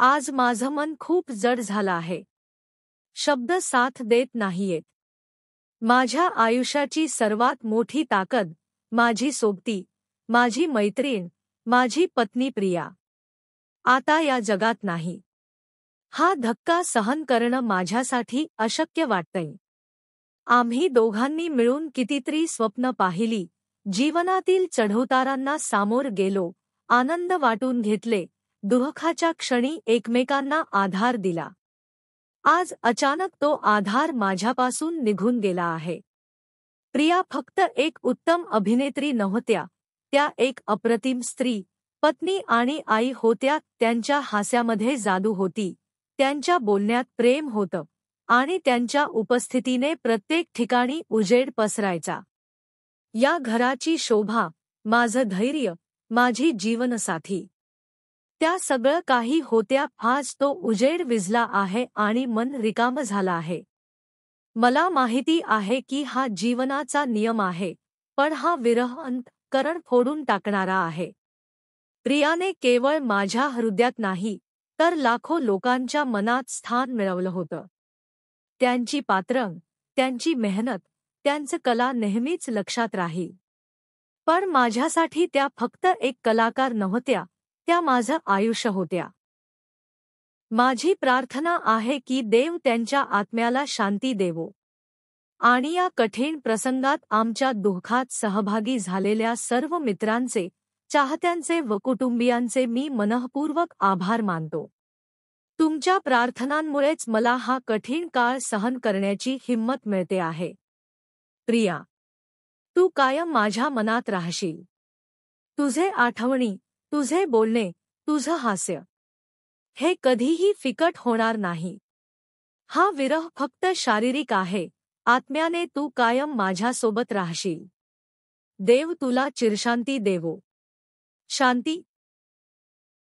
आज माझं मन खूप जड झालं आहे. शब्द साथ देत नाहीयेत. माझ्या आयुष्याची सर्वात मोठी ताकद माझी सोबती, माझी मैत्रीण, माझी पत्नी प्रिया आता या जगात नाही. हा धक्का सहन करणं माझ्यासाठी अशक्य वाटतंय. आम्ही दोघांनी मिळून कितीतरी स्वप्न पाहिली, जीवनातील चढउतारांना सामोर गेलो, आनंद वाटून घेतले, दुःखाच्या क्षणी एकमेकांना आधार दिला. आज अचानक तो आधार माझ्यापासून निघून गेला आहे. प्रिया फक्त एक उत्तम अभिनेत्री नव्हत्या, त्या एक अप्रतिम स्त्री, पत्नी आणि आई होत्या. त्यांच्या हास्यामध्ये जादू होती, त्यांच्या बोलण्यात प्रेम होतं आणि त्यांच्या उपस्थितीने प्रत्येक ठिकाणी उजेड पसरायचा. या घराची शोभा, माझं धैर्य, माझी जीवनसाथी, त्या सगळं काही होत्या. आज तो उजेड विझला आहे आणि मन रिकामं झालं आहे. मला माहिती आहे की हा जीवनाचा नियम आहे, पण हा विरह अंतःकरण फोडून टाकणारा आहे. प्रियाने केवळ माझ्या हृदयात नाही, तर लाखो लोकांच्या मनात स्थान मिळवलं होतं. त्यांची पात्रं, त्यांची मेहनत, त्यांचं कला नेहमीच लक्षात राहील. पण माझ्यासाठी त्या फक्त एक कलाकार नव्हत्या, त्या माझं आयुष्य होत्या. माझी प्रार्थना आहे की देव त्यांच्या आत्म्याला शांती देवो. आणि या कठीण प्रसंगात आमच्या दुःखात सहभागी झालेल्या सर्व मित्रांचे, चाहत्यांचे व कुटुंबियांचे मी मनःपूर्वक आभार मानतो. तुमच्या प्रार्थनांमुळेच मला हा कठीण काळ सहन करण्याची हिंमत मिळते आहे. प्रिया, तू कायम माझ्या मनात राहशील. तुझे आठवणी, तुझे बोलणे, तुझं हास्य, हे कधीही फिकट होणार नाही. हा विरह फक्त शारीरिक आहे, आत्म्याने तू कायम माझ्यासोबत राहशील. देव तुला चिरशांती देवो. शांती.